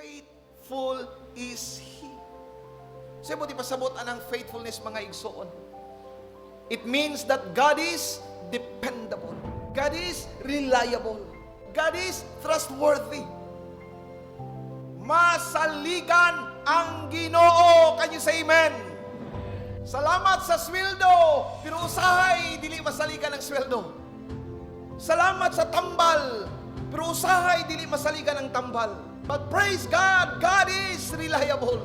faithful is He. Sa buti pasabot anang faithfulness mga igsoon. It means that God is dependable. God is reliable. God is trustworthy. Masaligan ang Ginoo. Can you say amen? Salamat sa sweldo, pero usahay dili masaligan ang sweldo. Salamat sa tambal, pero usahay dili masaligan ang tambal. But praise God, God is reliable.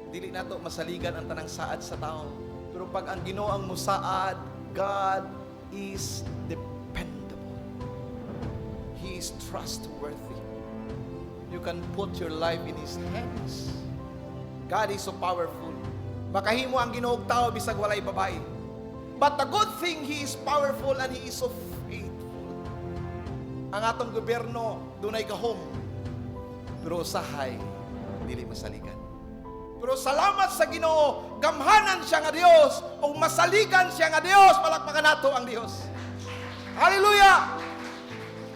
Dili nato masaligan ang tanang saad sa tao. Pero pag ang Ginoo ang musaad, God is dependable. He is trustworthy. You can put your life in His hands. God is so powerful. Makahimo ang Ginoo og tao bisag walay babae. But the good thing, He is powerful and He is so faithful. Ang atong gobyerno dunay gahom, pero usahay dili masaligan. Pero salamat sa Ginoo, gamhanan siya nga Dios o masaligan siya nga Dios. Palakpakan nato ang Dios. Hallelujah!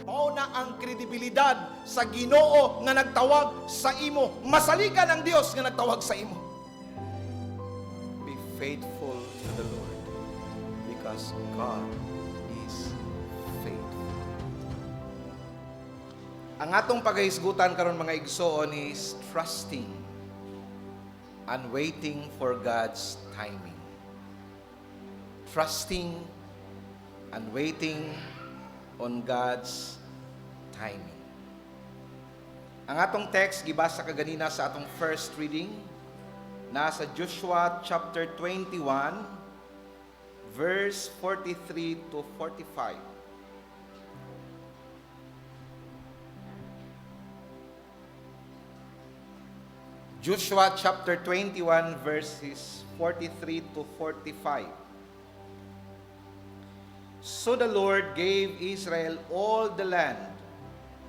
Mao na ang kredibilidad sa Ginoo nga nagtawag sa imo. Masaligan ang Dios nga nagtawag sa imo. Be faithful to the Lord because God is faithful. Ang atong paghisgutan karon mga igsoon is trusting and waiting for God's timing. Trusting and waiting on God's timing. Ang atong text gibasa kaganina sa atong first reading nasa Joshua chapter 21 verse 43 to 45. Joshua chapter 21 verses 43 to 45. So the Lord gave Israel all the land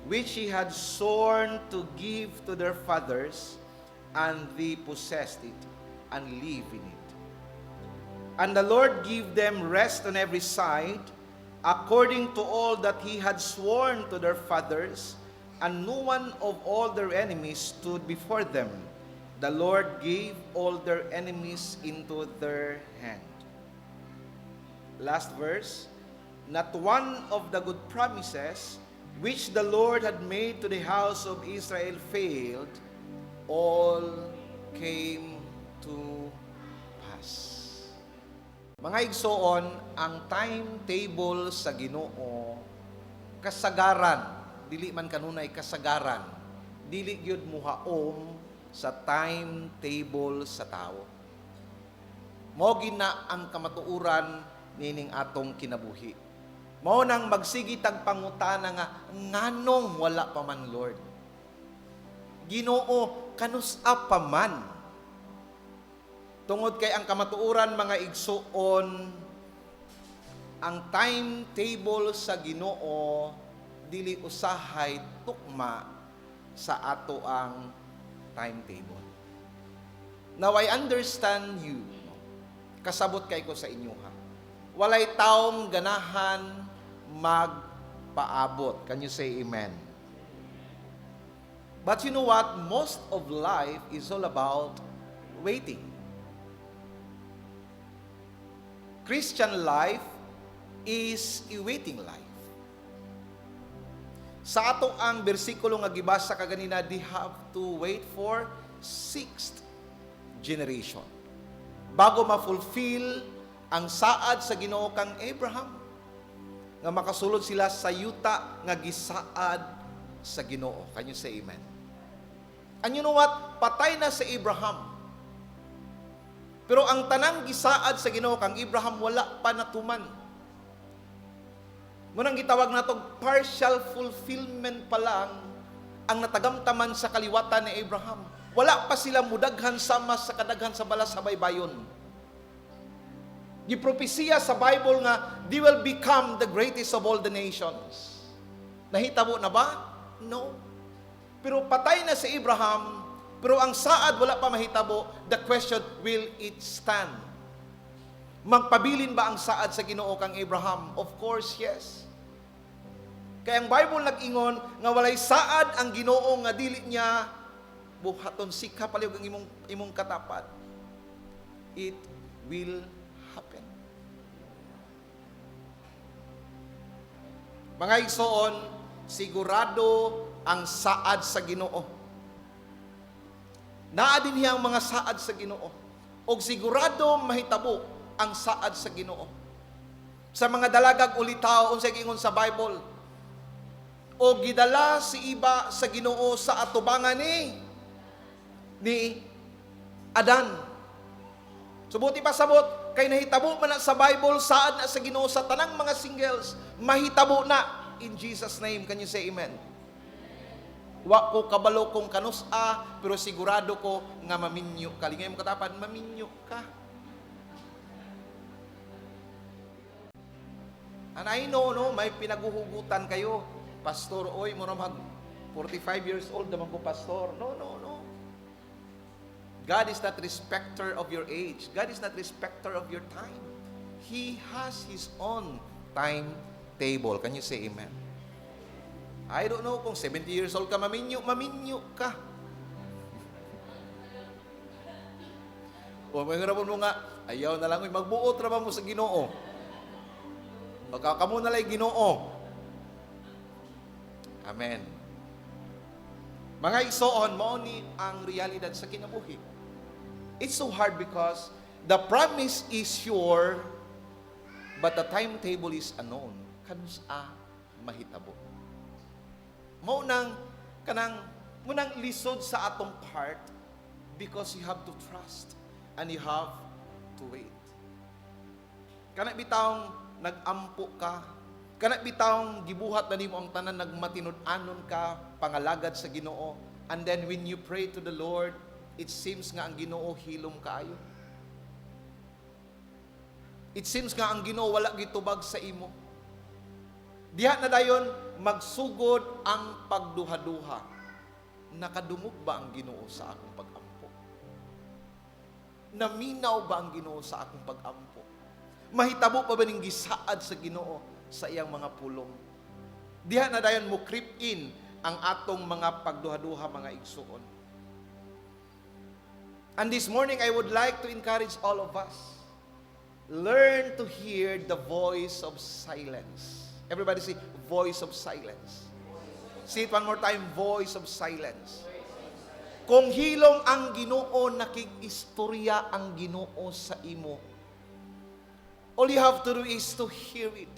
which He had sworn to give to their fathers, and they possessed it and live in it. And the Lord gave them rest on every side, according to all that He had sworn to their fathers, and no one of all their enemies stood before them. The Lord gave all their enemies into their hand. Last verse. Not one of the good promises which the Lord had made to the house of Israel failed. All came to pass. Mga igsoon, ang timetable sa Ginoo kasagaran, dili man kanunay kasagaran, dili gyud muhaom sa timetable sa tao. Mao gina ang kamatuoran nining atong kinabuhi. Mao nang magsigi tag pangutana nga nganong wala pa man Lord. Ginoo kanus-a pa man. Tungod kay ang kamatuoran mga igsoon, ang timetable sa Ginoo dili usahay tukma sa ato ang timetable. Now I understand you. Kasabot kay ko sa inyo ha. Walay taong ganahan magpaabot. Can you say amen? But you know what? Most of life is all about waiting. Christian life is a waiting life. Sa ato ang bersikulo nga gibasa kaganina, they have to wait for 6th generation bago ma-fulfill ang saad sa Ginoo kang Abraham nga makasulod sila sa yuta nga gisaad sa Ginoo. Can you say amen? And you know what? Patay na si Abraham. Pero ang tanang gisaad sa Ginoo kang Abraham wala pa natuman. Munang gitawag natong partial fulfillment pa lang ang natagamtaman sa kaliwatan ni Abraham. Wala pa sila mudaghan sama sa kadaghan sa balas sa baybayon. Gipropesiya sa Bible nga they will become the greatest of all the nations. Nahitabo na ba? No. Pero patay na si Abraham, pero ang saad wala pa mahitabo. The question, will it stand? Magpabilin ba ang saad sa Ginoo kang Abraham? Of course, yes. Kaya ang Bible nag-ingon nga walay saad ang Ginoo nga dili niya buhaton sika paliog ang imong katapat. It will happen. Mga igsoon, sigurado ang saad sa Ginoo. Naa din hiyang mga saad sa Ginoo. Og sigurado mahitabo ang saad sa Ginoo. Sa mga dalagag ulitaw unsay giingon sa Bible, o gidala si iba sa Ginoo sa atubangan ni Adan. Subuti pa sabot kay nahitabo man na sa Bible saad na sa Ginoo sa tanang mga singles, mahitabo na in Jesus name. Can you say amen? Wa ko kabalo kung kanusa, pero sigurado ko nga maminyo ka. Lingay mo katapan, maminyo ka. And I know, no, may pinaguhugutan kayo. Pastor, oy, mo na mag 45 years old naman ko, pastor. No. God is not respecter of your age. God is not respecter of your time. He has His own timetable. Can you say amen? I don't know kung 70 years old ka, maminyo ka. O may rapon mo nga, ayaw na lang, magbuot ra ba mo sa Ginoo? Magkakamo na lang Ginoo. Amen. Mga igsoon, mao ni ang realidad sa kinabuhi. It's so hard because the promise is sure, but the timetable is unknown. Kanusa mahitabo. Munang lisod sa atong part because you have to trust and you have to wait. Kana bitawng nag-ampo ka, kana bitawng gibuhat na nimo ang tanan, nagmatinud-anon ka, pangalagad sa Ginoo, and then when you pray to the Lord, it seems nga ang Ginoo hilom kaayo. It seems nga ang Ginoo wala gitubag sa imo. Diha na dayon magsugod ang pagduha-duha. Nakadungog ba ang Ginoo sa akong pag-ampo? Naminaw ba ang Ginoo sa akong pag-ampo? Mahitabo pa ba ning gisaad sa Ginoo sa iyang mga pulong? Diha na dayon mo creep in ang atong mga pagduha-duha, mga igsuon. And this morning I would like to encourage all of us. Learn to hear the voice of silence. Everybody say, voice of silence. Say it one more time, voice of silence. Kung hilom ang Ginoo, nakig-istorya ang Ginoo sa imo. All you have to do is to hear it.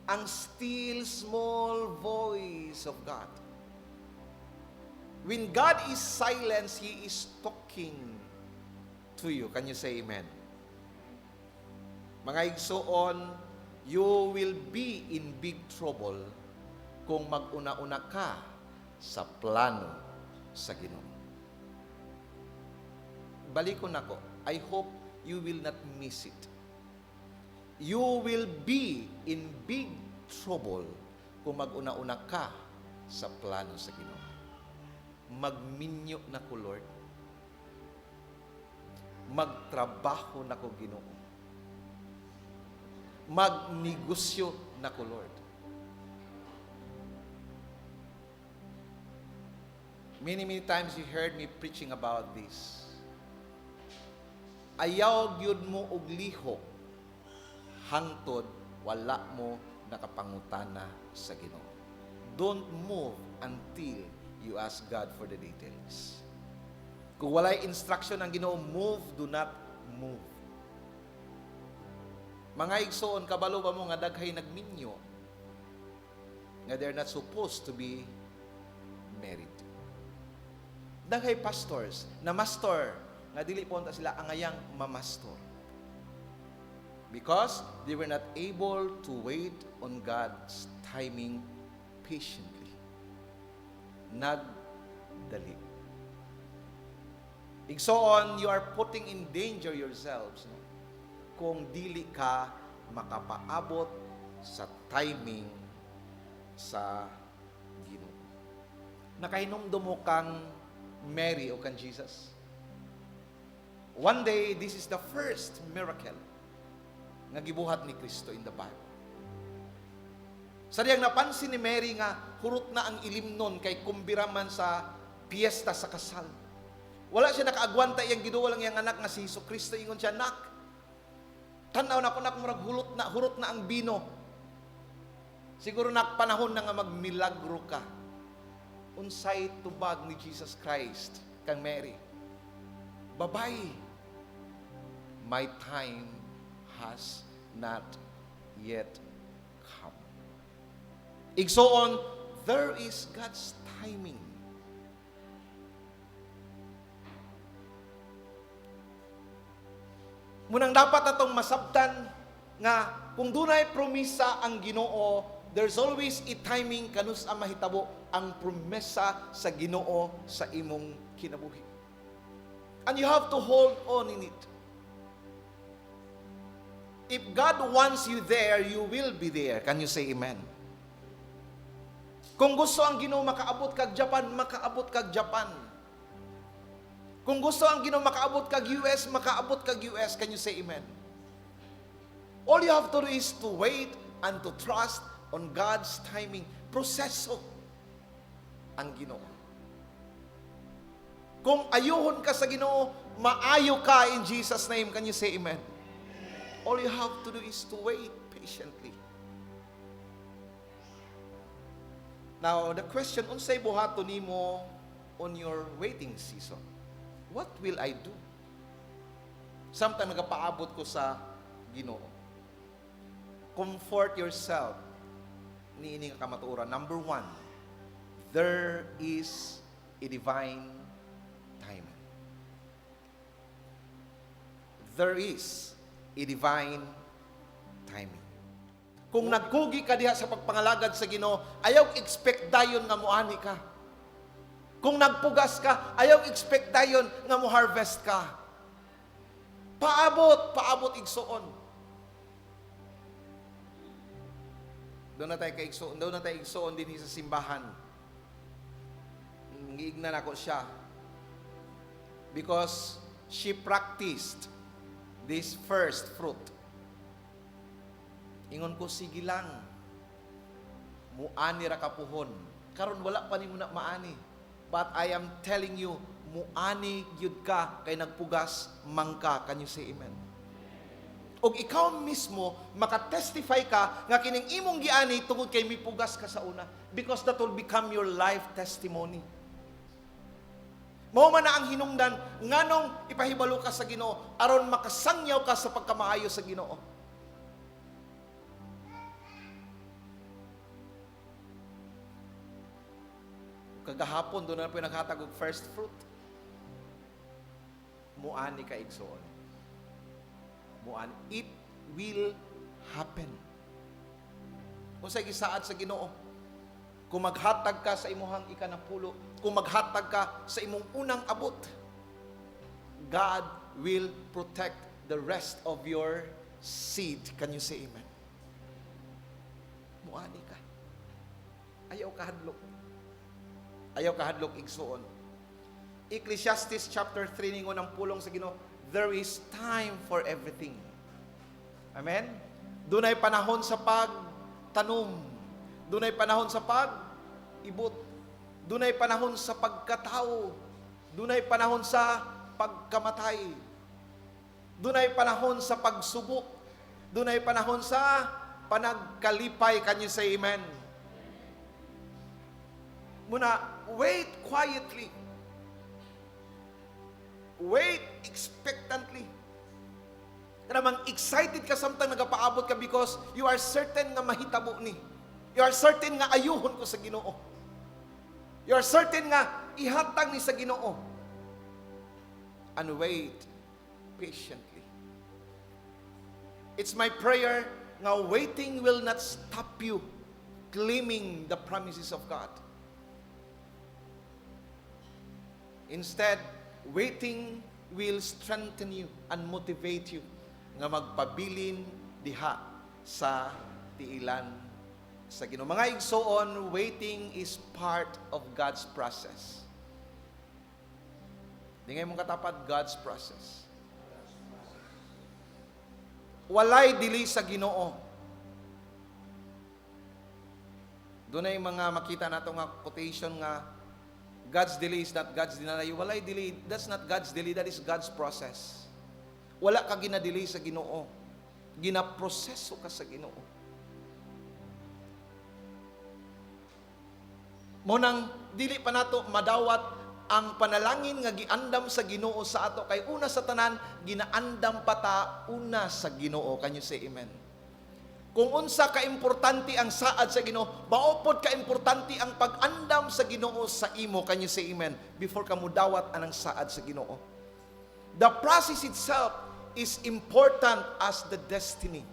Ang still small voice of God. When God is silent, He is talking to you. Can you say amen? Mga igsoon, you will be in big trouble kung mag-una-una ka sa plano sa Ginoo. Balikon ako. I hope you will not miss it. You will be in big trouble kung mag-una-una ka sa plano sa Ginoo. Magminyo na ko, Lord. Magtrabaho na ko, Ginoo. Magnegosyo na ko, Lord. Many times you heard me preaching about this. Ayaw gyud mo og lihok hangtod wala mo nakapangutana sa Ginoo. Don't move until you ask God for the details. Kung walay instruction ang Ginoo, move, do not move. Mga igsoon, kabalo ba mo nga daghay nagminyo nga they're not supposed to be married. Daghay pastors na master nga dili po sila angayang mamastor. Because they were not able to wait on God's timing patiently. Nagdali. Igsoon, you are putting in danger yourselves, no? Kung dili ka makapaabot sa timing sa Ginoo. Nakahinumdum mo kang Mary o kang Jesus. One day, this is the first miracle nga gibuhat ni Kristo in the Bible. Sadyang napansin ni Mary nga hurot na ang ilimnon kay kumbira man sa piyesta sa kasal. Wala siya nakaagwanta iyang giduwa lang iyang anak nga si Jesucristo. Ingon siya, nak, tanaw na ko nak murag hurot na ang bino. Siguro panahon na nga magmilagro ka. Unsay tubag ni Jesus Christ kang Mary. Babay, my time has not yet come. Igsoon, there is God's timing. Munang dapat atong masabtan nga kung dunay promisa ang Ginoo, there's always a timing kanus ang mahitabo ang promesa sa Ginoo sa imong kinabuhi. And you have to hold on in it. If God wants you there, you will be there. Can you say amen? Kung gusto ang Ginoo makaabot kag Japan, makaabot kag Japan. Kung gusto ang Ginoo makaabot kag US, makaabot kag US. Can you say amen? All you have to do is to wait and to trust on God's timing. Proseso ang Ginoo. Kung ayuhon ka sa Ginoo, maayo ka in Jesus' name. Can you say amen? All you have to do is to wait patiently. Now, the question, unsay buhaton nimo on your waiting season? What will I do? Sometimes nagapaabot ko sa Ginoo. Comfort yourself. Niini nga kamatuoran. Number 1, there is a divine timing. There is a divine timing. Kung nagkugi ka diha sa pagpangalagad sa Ginoo, ayaw expect dayon nga muani ka. Kung nagpugas ka, ayaw expect dayon nga mo harvest ka. Paabot igsuon. Doon na tayo igsuon din sa simbahan. Ngiignan ako siya. Because she practiced this first fruit. Ingon ko, sige lang. Muani ra kapuhon. Karon wala pa ni mo na maani. But I am telling you, muani gyud ka kay nagpugas mangka. Can you say amen? Og ikaw mismo makatestify ka nga kining imong giani tungod kay mipugas ka sa una, because that will become your life testimony. Mao man na ang hinungdan nganong ipahibalo ka sa Ginoo aron makasangyaw ka sa pagkamaayo sa Ginoo. Kagahapon doon na po naghatag og first fruit. Muani ka igsoon. Muani. It will happen. Kung sa gisaad sa Ginoo, kung maghatag ka sa imuhang ikanapulo, kung maghatag ka sa imong unang abot, God will protect the rest of your seed. Can you say amen? Muani ka. Ayaw ka hadlok. Ayaw kahadlok igsuon. Ecclesiastes chapter 3 ningon ang pulong sa Ginoo, there is time for everything. Amen? Dunay panahon sa pagtanom. Dunay panahon sa pag-ibot. Dunay panahon sa pagkatao. Dunay panahon sa pagkamatay. Dunay panahon sa pagsubok. Dunay panahon sa panagkalipay. Can you say amen? Muna, wait quietly. Wait expectantly. Kanamang excited ka samtang nagapaabot ka because you are certain nga mahitabo ni. You are certain nga ayuhon ko sa Ginoo. You are certain nga ihatag ni sa Ginoo. And wait patiently. It's my prayer nga waiting will not stop you claiming the promises of God. Instead, waiting will strengthen you and motivate you nga magpabilin diha sa tiilan sa Ginoo. Mga igsoon, waiting is part of God's process. Di ngay mong katapat, God's process. Walay dili sa Ginoo. Doon ay mga makita nato nga quotation nga God's delay is not God's denial. Walay delay. That's not God's delay. That is God's process. Wala ka gina-delay sa Ginoo. Ginaproseso ka sa Ginoo. Munang dili pa nato madawat ang panalangin nga giandam sa Ginoo sa ato kay una sa tanan ginaandam pata una sa Ginoo. Kanyo say amen. Kung unsa ka importante ang saad sa Ginoo, baopod ka importante ang pag-andam sa Ginoo sa imo. Kanyo say amen. Before ka mudawat anang saad sa Ginoo. The process itself is important as the destiny.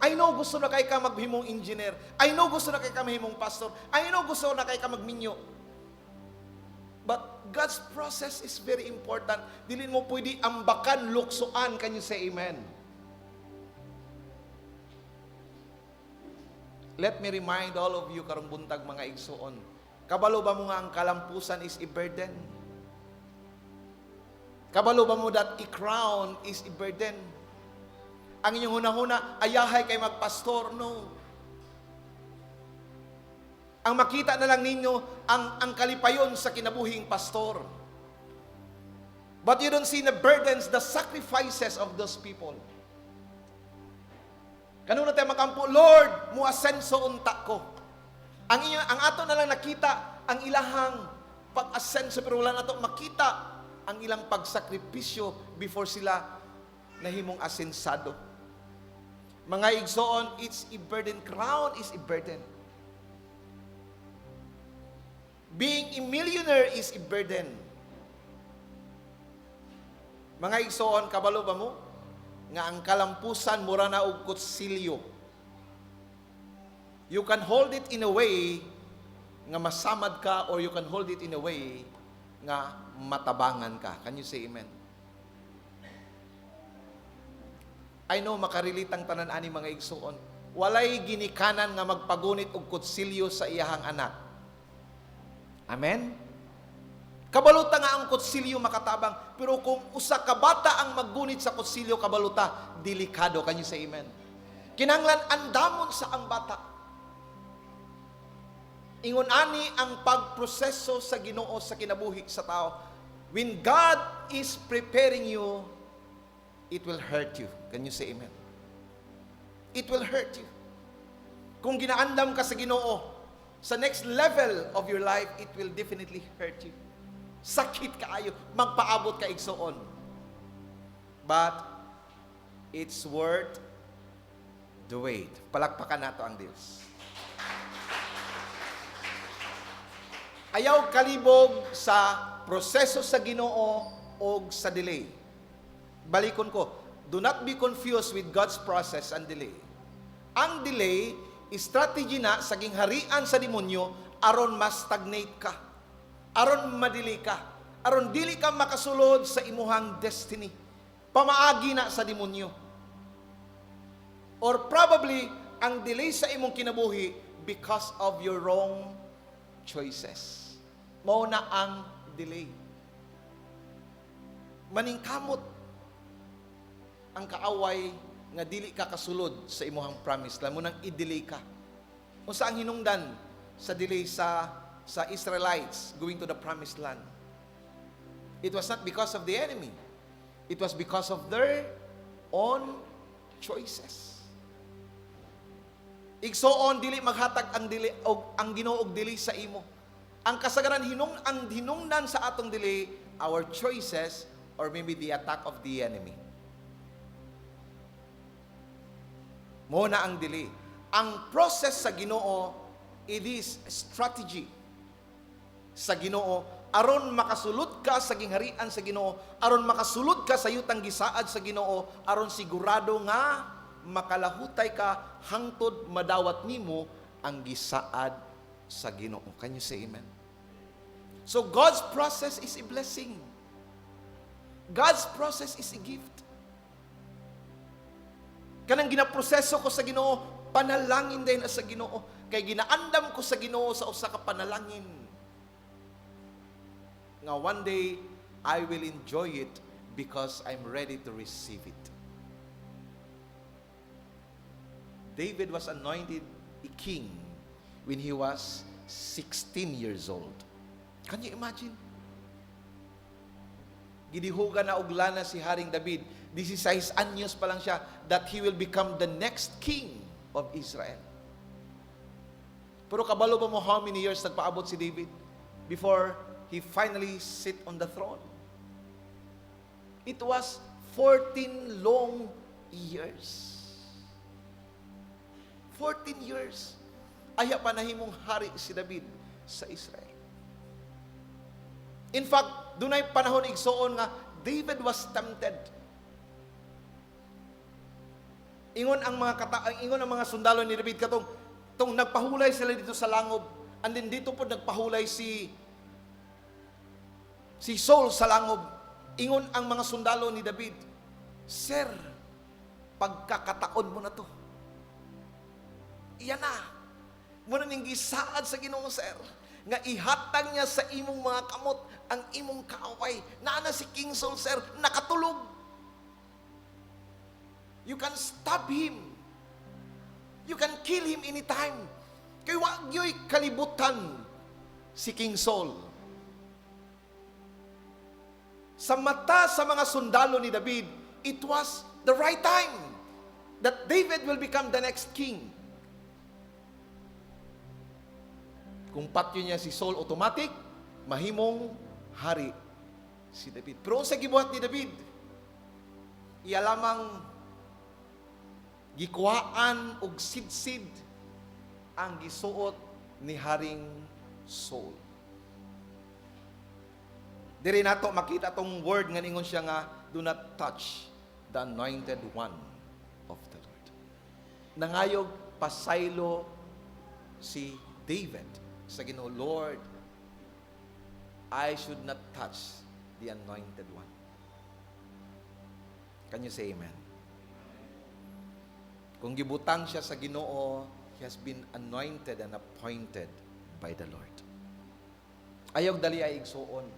I know gusto na kay ka maghimong engineer. I know gusto na kay ka mahimong pastor. I know gusto na kay ka magminyo. But God's process is very important. Dili mo pwede ambakan, luksoan. Kanyo say amen. Let me remind all of you karong buntag mga igsoon. Kabalo ba mo nga ang kalampusan is a burden? Kabalo ba mo that i-crown is a burden? Ang inyong hunahuna, ayahay kay magpastor? No. Ang makita na lang ninyo, ang kalipayon sa kinabuhing pastor. But you don't see the burdens, the sacrifices of those people. Kanuna tayo makampo, Lord, muasenso unta ko. Ang ato na lang nakita, ang ilahang pag-asenso, pero wala na to makita ang ilang pagsakripisyo before sila nahimong asensado. Mga igsoon, it's a burden. Crown is a burden. Being a millionaire is a burden. Mga igsoon, kabalo ba mo? Nga ang kalampusan mura na og kutsilyo. You can hold it in a way nga masamad ka or you can hold it in a way nga matabangan ka. Can you say amen? I know makarelate ang tanan ani mga igsoon. Walay ginikanan nga magpagunit og kutsilyo sa iyahang anak. Amen? Kabaluta nga ang kutsilyo makatabang, pero kung usa ka bata ang maggunit sa kutsilyo kabaluta, delikado. Kanyo sa amen. Kinanglan andamon sa ang bata. Ingon ani ang pagproseso sa Ginoo sa kinabuhi sa tao. When God is preparing you, it will hurt you. Can you say amen? It will hurt you. Kung ginaandam ka sa Ginoo, sa next level of your life, it will definitely hurt you. Sakit kaayo, magpaabot ka igsoon. But it's worth the wait. Palakpakan nato ang Dios. Ayaw kalibog sa proseso sa Ginoo o sa delay. Balikon ko, do not be confused with God's process and delay. Ang delay, strategy na sa gingharian sa demonyo aron mas stagnate ka. Aron madili ka. Aron dili ka makasulod sa imuhang destiny. Pamaagi na sa demonyo. Or probably, ang delay sa imong kinabuhi because of your wrong choices. Mao na ang delay. Maningkamot ang kaaway nga dili ka kasulod sa imuhang promise. Lamo nang i-delay ka. Unsa ang hinungdan sa delay sa Israelites going to the promised land? It was not because of the enemy. It was because of their own choices. Igsoon dili maghatag ang dili og ang Ginoo og dili sa imo. Ang kasagaran ang hinungdan sa atong dili, our choices or maybe the attack of the enemy. Mo na ang dili. Ang process sa Ginoo, it is strategy sa Ginoo aron makasulod ka sa gingharian sa Ginoo, aron makasulod ka sa yutang gisaad sa Ginoo, aron sigurado nga makalahutay ka hangtod madawat nimo ang gisaad sa Ginoo. Can you say amen? So God's process is a blessing. God's process is a gift. Kanang ginaproseso ko sa Ginoo, panalangin din sa Ginoo. Kay ginaandam ko sa Ginoo sa usa ka panalangin. Nga one day, I will enjoy it because I'm ready to receive it. David was anointed a king when he was 16 years old. Can you imagine? Gidihugan na uglana si Haring David. 16 anyos pa lang siya that he will become the next king of Israel. Pero kabalo ba mo how many years nagpaabot si David before he finally sit on the throne? It was 14 long years. 14 years. Aya pa nahimong hari si David sa Israel. In fact, dunay panahon igsoon nga David was tempted. Ingon ang mga sundalo ni David katong nagpahulay sila dito sa langob. And then dito po nagpahulay si Saul sa langob. Ingon ang mga sundalo ni David, Sir, pagkakataon mo na to. Iyan na. Muna ning gisaad sa Ginoo, sir, nga ihatag niya sa imong mga kamot ang imong kaaway. Naana si King Saul, sir, nakatulog. You can stop him. You can kill him anytime. Kaya wag yo'y kalibutan si King Saul. Sa mata sa mga sundalo ni David, it was the right time that David will become the next king. Kung patyo niya si Saul automatic, mahimong hari si David. Pero sa gibuhat ni David, iya lamang gikuhaan og sidsid ang gisuot ni Haring Saul. Diri nato makita tong word nga ningon siya nga, do not touch the anointed one of the Lord. Nangayog pasaylo si David sa Ginoo, Lord, I should not touch the anointed one. Can you say amen? Kung gibutang siya sa Ginoo, he has been anointed and appointed by the Lord. Ayog dali ay igsuon.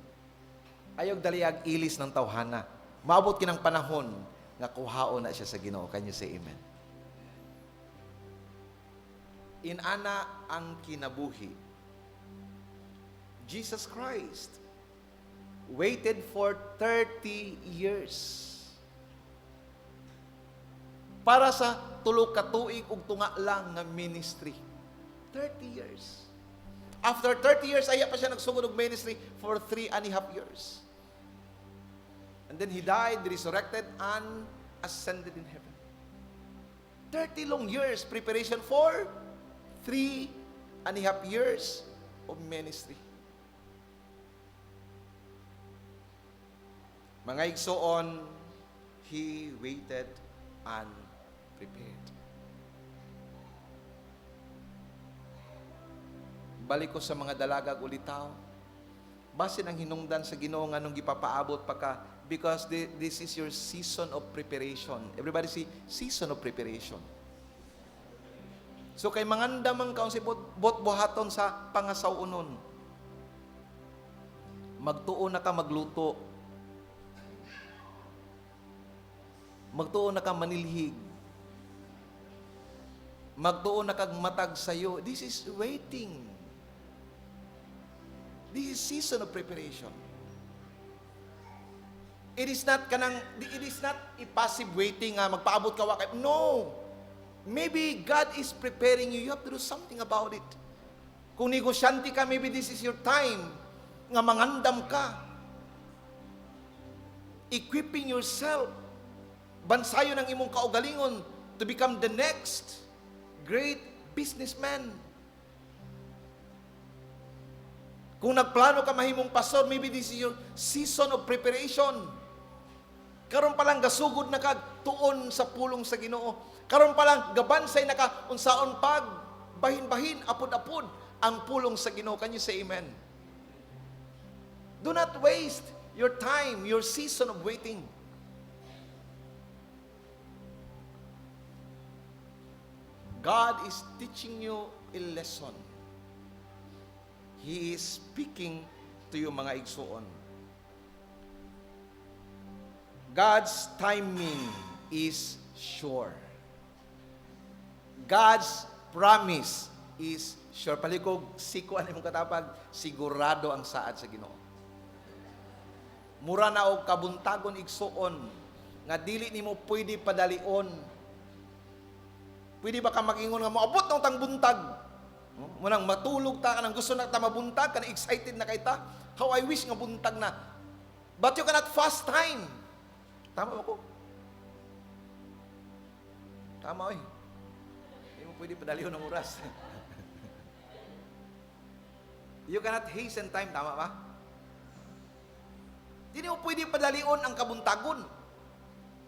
Ayog dali ag ilis ng tawhana. Maabot kinang panahon nga kuhaon na siya sa Ginoo. Can you say amen? Inana ang kinabuhi. Jesus Christ waited for 30 years para sa tulo ka tuig ug tunga lang nga ministry. 30 years. After 30 years, aya pa siya nagsugod og ministry for 3.5 years. And then he died, resurrected, and ascended in heaven. 30 long years preparation for 3.5 years of ministry. Mga igsoon, he waited and prepared. Balik ko sa mga dalagag ulitaw. Basin ang hinungdan sa Ginoo nga nung gipapaabot pa ka, because this is your season of preparation. Everybody say, season of preparation. So kay mangandam ang kaon si buhaton sa pangasawunon. Magtuon na ka magluto. Magtuon na ka manilhig. Magtuon na kag matag sayo. This is waiting. This is season of preparation. It is not a passive waiting, magpaabot ka wakay. No. Maybe God is preparing you. You have to do something about it. Kung negosyante ka, maybe this is your time nga mangandam ka. Equipping yourself. Bansayo ng imong kaugalingon to become the next great businessman. Kung nagplano ka mahimong pastor, maybe this is your season of preparation. Karon pa lang gasugod na kag tuon sa pulong sa Ginoo. Karon pa lang gabansay na ka unsaon pag bahin-bahin apod-apod ang pulong sa Ginoo. Can you say amen? Do not waste your time, your season of waiting. God is teaching you a lesson. He is speaking to you, mga igsuon. God's timing is sure. God's promise is sure. Palikog, siko ano mong katapag, sigurado ang saad sa Ginoo. Mura na og kabuntagon igsuon, nga dili nimo pwede padalion. Pwede ba ka mag-ingon nga moabot ng tang buntag? Munang matulog ta kanang gusto na ta mabuntag, kanang excited na kay ta. How I wish nga buntag na. But you cannot fast time. Tama ba ko? Tama oy. Hindi mo pwede padalion ng oras. You cannot hasten time, tama ba? Hindi mo pwede padalion ang kabuntagon.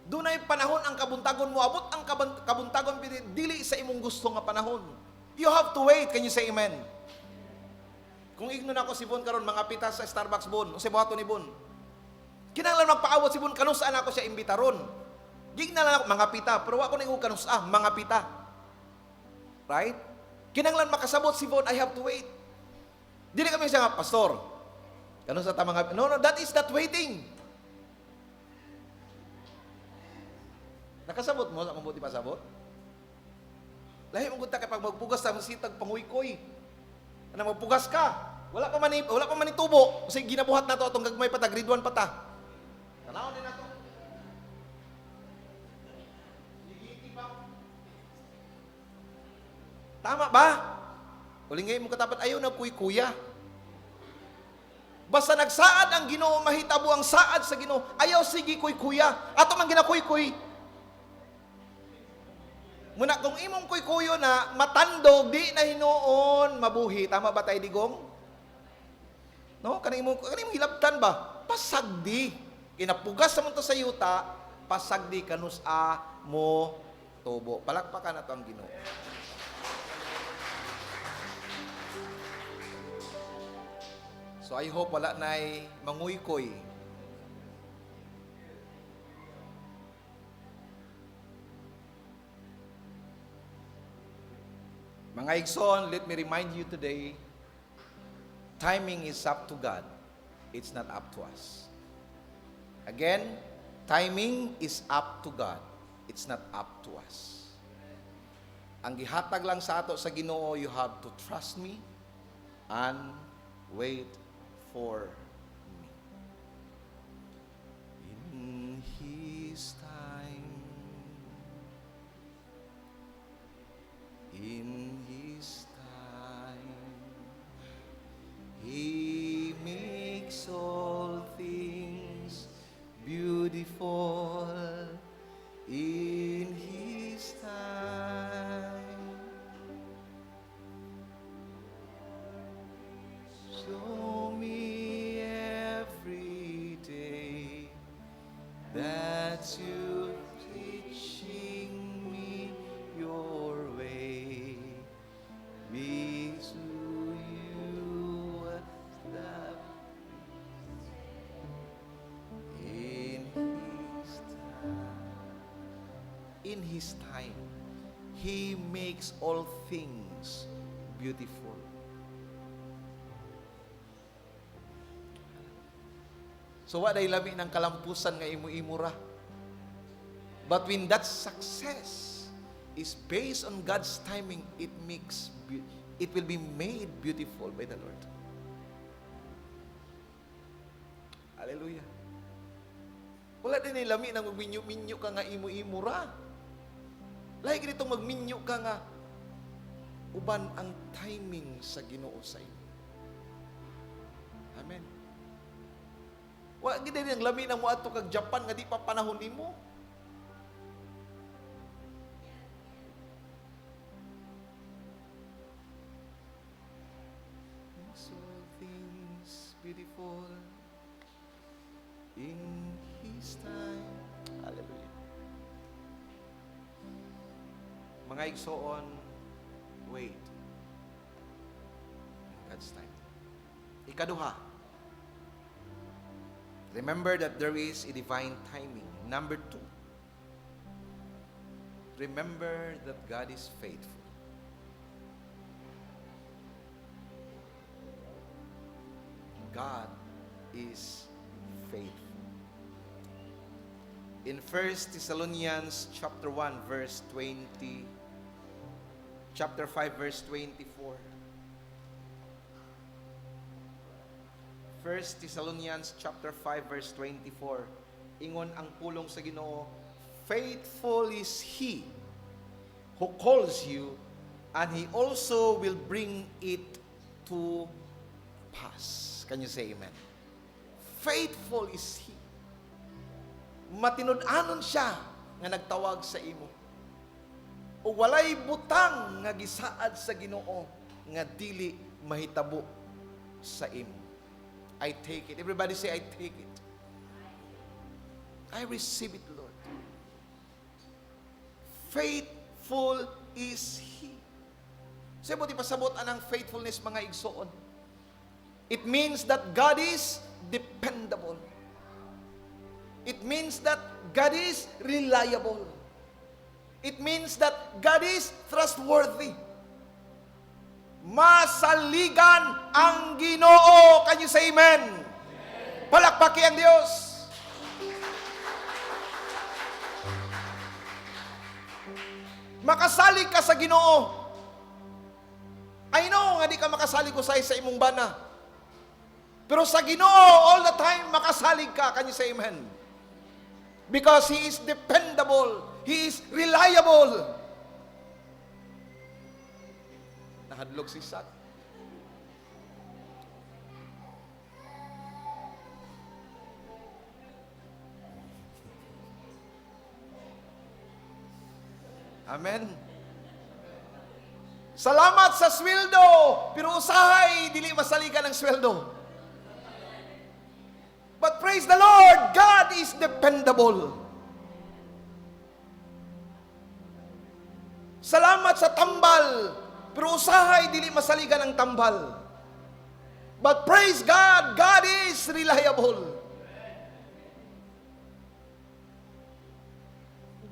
Doon ay panahon ang kabuntagon mo. Abot ang kabuntagon, dili sa imong gusto nga panahon. You have to wait. Can you say amen? Kung ignon ako si Bon karon mga pita sa Starbucks Bon, o si buhaton ni Bon. Kinahanglan magpaawat si Bon, kanusaan ako siya imbitaron. Gignalan ako, mga pita, pero ako nang kanusaan, mga pita. Right? Kinahanglan makasabot si Bon, I have to wait. Dili kami siya nga, pastor, kanusa ta mga, no, that is not waiting. Nakasabot mo, sa mabuti pasabot? Lahi mong gunta kapag magpugas sa sitag panguykoy. Ano magpugas ka? Wala pa man itubo. Kasi ginabuhat na to atong gagmay pa ta, grade 1 pa ta. Tanaw din na to. Tama ba? Ulingay mo katapat, ayaw na kuya. Basta nagsaad ang Ginoo, mahitabo ang saad sa Ginoo. Ayaw sige kuya. Ato man ginakuy. Muna kung imong kuyo na matandog, di na hinuon mabuhi. Tama ba tayo digong? No? Kanang imong hilabtan ba? Pasagdi. Kinapugas sa munto sa yuta, pasagdi kanus-a mo tubo. Palakpakan na to ang Ginoo. So I hope wala na'y manguykoy. Mga igsoon, let me remind you today, timing is up to God. It's not up to us. Again, timing is up to God. It's not up to us. Ang gihatag lang sa ato sa Ginoo, you have to trust me and wait for me. In His time, in His time, He makes all things beautiful. In His time, show me every day that you're teaching me your way. Me to you that in His time. In His time, He makes all things beautiful. So waday lami ng kalampusan nga imo-imura. But when that success is based on God's timing, it will be made beautiful by the Lord. Hallelujah. Wala din ay lami nang magminyo-minyo ka nga imo-imura. Lahi ganitong magminyo ka nga uban ang timing sa Ginoo sa imo. Amen. Wa gid ang lami nang moadto kag Japan nga di pa panahon nimo. So things beautiful in His time. Hallelujah. Mga igsoon, wait. God's time. Ikaduha, remember that there is a divine timing. Number 2, remember that God is faithful. God is faithful. In 1 Thessalonians chapter 1 verse 23, chapter 5, verse 24. 1 Thessalonians chapter 5, verse 24. Ingon ang pulong sa Ginoo, faithful is He who calls you, and He also will bring it to pass. Can you say amen? Faithful is He. Matinud-anon siya nga nagtawag sa imo. O walay butang nga gisaad sa Ginoo nga dili mahitabo sa imo. I take it. Everybody say, I take it. I receive it, Lord. Faithful is He. Sa buti pasabot anang faithfulness, mga igsoon. It means that God is dependable. It means that God is reliable. It means that God is trustworthy. Masaligan ang Ginoo. Can you say amen? Palakpaki ang Diyos. Makasalig ka sa Ginoo. I know nga di ka makasalig usay sa imong bana. Pero sa Ginoo, all the time, makasalig ka. Can you say amen? Because He is dependable. He is reliable. Nahadlok si Sat. Amen. Salamat sa sweldo, pero usahay, dili masaligan ang sweldo. But praise the Lord, God is dependable. Salamat sa tambal, pero usahay, dili masaligan ang tambal. But praise God, God is reliable.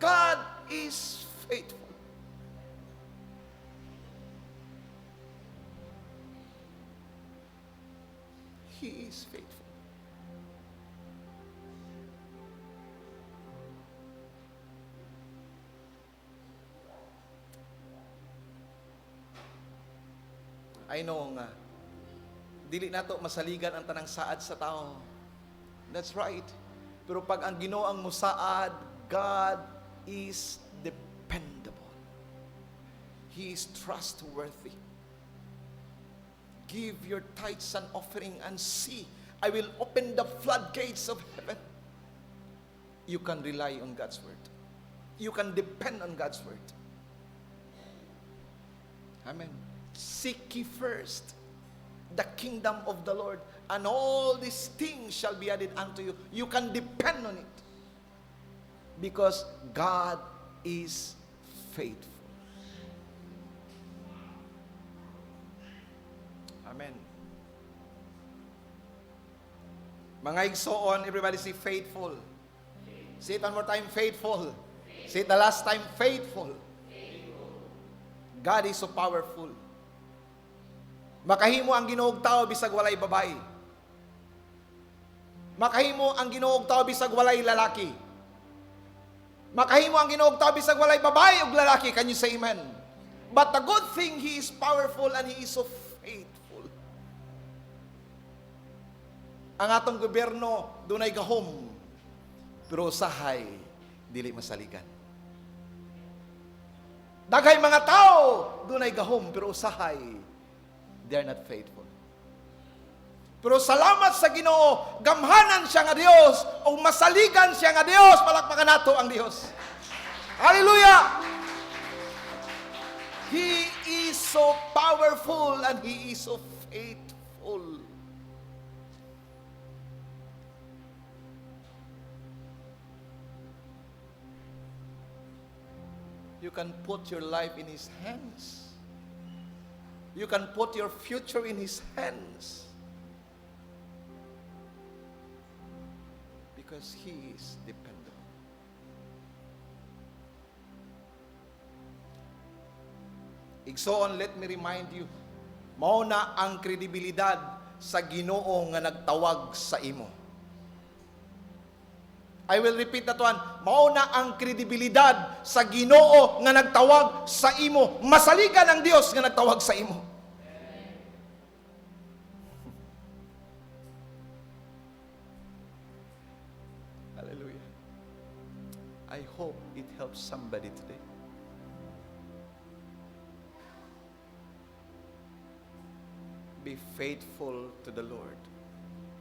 God is faithful. He is faithful. I know nga, dili nato masaligan ang tanang saad sa tao. That's right. Pero pag ang Ginoo ang musaad, God is dependable. He is trustworthy. Give your tithes and offering and see, I will open the floodgates of heaven. You can rely on God's word. You can depend on God's word. Amen. Seek ye first the kingdom of the Lord, and all these things shall be added unto you. You can depend on it. Because God is faithful. Amen. Mga igsoon, everybody say faithful. Say it one more time, faithful. Say it the last time, faithful. God is so powerful. Makahimo ang Ginoo og tao bisag walay babae. Makahimo ang Ginoo og tao bisag walay lalaki. Makahimo ang Ginoo og tao bisag walay babae ug lalaki. Can you say amen? But the good thing, He is powerful and He is so faithful. Ang atong gobyerno dunay gahom, pero usahay dili masaligan. Daghay mga tao dunay gahom, pero usahay they are not faithful. Pero salamat sa Ginoo, gamhanan siya nga Dios o masaligan siya nga Dios. Palakpakan nato ang Dios. Hallelujah! He is so powerful and He is so faithful. You can put your life in His hands. You can put your future in His hands. Because He is dependable. Igsoon, let me remind you, mao na ang kredibilidad sa Ginoo nga nagtawag sa imo. I will repeat that one. Mao na ang kredibilidad sa Ginoo nga nagtawag sa imo. Masaligan ang Dios nga nagtawag sa imo. Hallelujah. I hope it helps somebody today. Be faithful to the Lord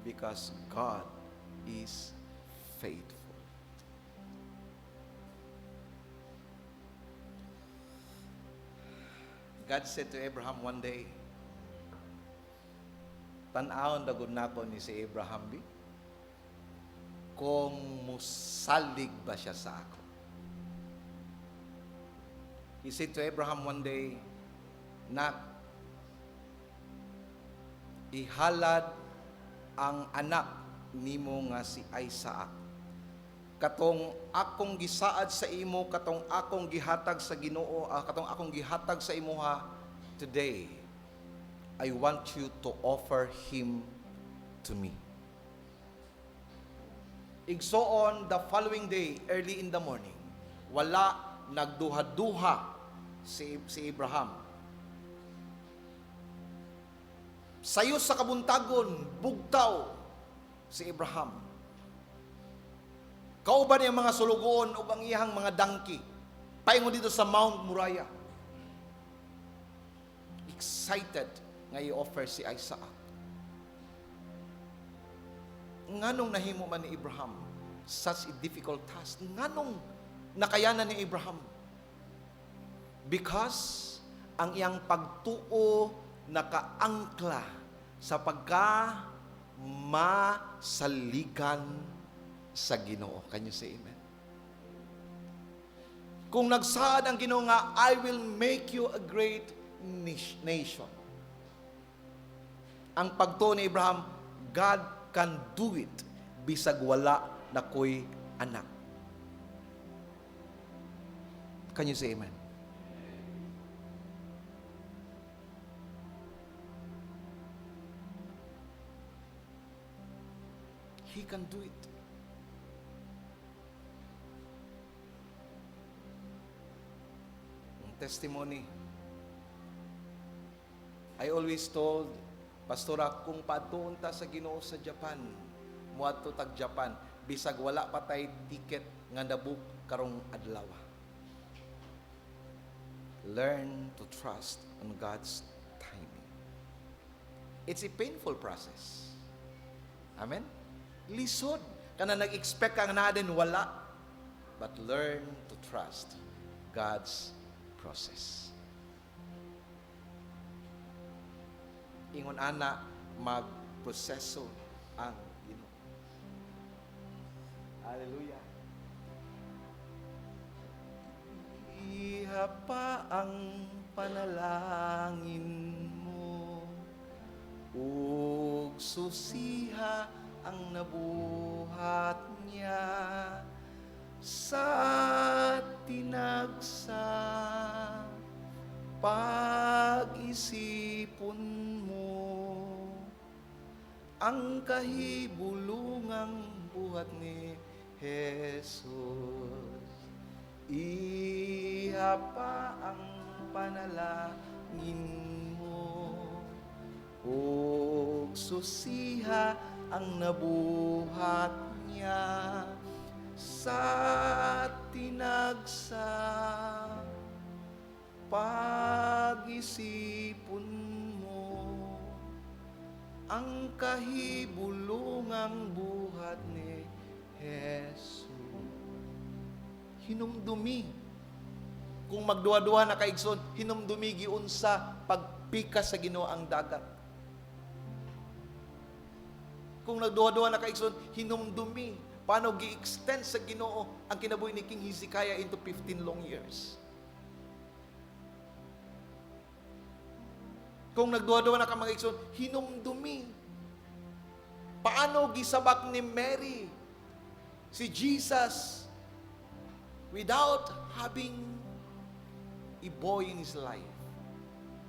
because God is faithful. God said to Abraham one day, tan-awon dagod nako ni si Abraham bi, kung musalig ba siya sa ako. He said to Abraham one day, nak, ihalad ang anak nimo nga si Isaac. Katong akong gisaad sa imo, katong akong gihatag sa Ginoo, katong akong gihatag sa imuha today, I want you to offer him to me. Igsoon, the following day, early in the morning, wala nagduha-duha si Abraham. Sayo sa kabuntagon, bugtaw si Abraham. Kauban yung mga sulugoon o ang iyang mga dangki. Paingon dito sa Mount Moriah. Excited nga i-offer si Isaac. Nganong nahimo man ni Abraham such a difficult task? Nganong nakayanan ni Abraham? Because ang iyang pagtuo nakaangkla sa pagka masaligan sa Ginoo. Can you say amen? Kung nagsaad ang Ginoo nga, I will make you a great nation. Ang pagtuo ni Abraham, God can do it bisag wala na ko'y anak. Can you say amen? He can do it. Testimony. I always told Pastora, kung patuon ta sa Ginoo sa Japan, muadto tag Japan, bisag wala pa tay ticket nga nabuk karong adlaw. Learn to trust on God's timing. It's a painful process. Amen? Lisod. Kana nag-expect ka na din wala. But learn to trust God's process. Ingon ana magproseso ang Ginoo. Hallelujah. Iha pa ang panalangin mo, ug susiha ang nabuhat niya sa tinagsa. Pag-isipon mo ang kahibulungang buhat ni Jesus. Ihapa ang panalangin mo, ug susiha ang nabuhat niya sa tinagsa. Pag-isipon mo ang kahibulungang buhat ni Jesus. Hinumdumi. Kung magduwa-duwa na kaigsoon, hinumdumi giunsa pagpikas sa Ginoo ang dagat. Kung nagduwa-duwa na kaigsoon, hinumdumi. Paano gi-extend sa Ginoo ang kinabuhi ni King Hezekiah into 15 long years. Kung nagduwa-duwa na ka mga igsoon, hinumdumi. Paano gisabak ni Mary si Jesus without having a boy in his life,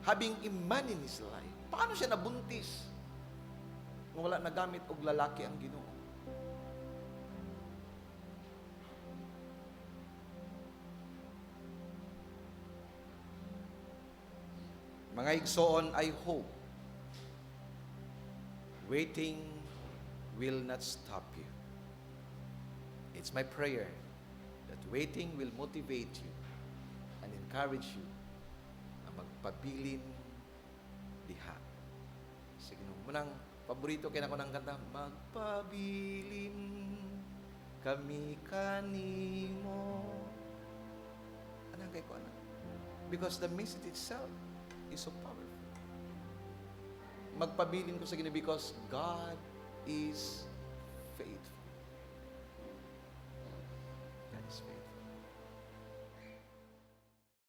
having a man in his life? Paano siya nabuntis nung wala nagamit og lalaki ang Ginoo? Mga igsoon, I hope waiting will not stop you. It's my prayer that waiting will motivate you and encourage you na magpabilin diha. Sige, munang paborito kaya ako ng kanta, magpabilin kami kanimo. Anong kay ko, anak? Because the message itself is so powerful. Magpabilin ko sa Ginoo because God is faithful. God is faithful.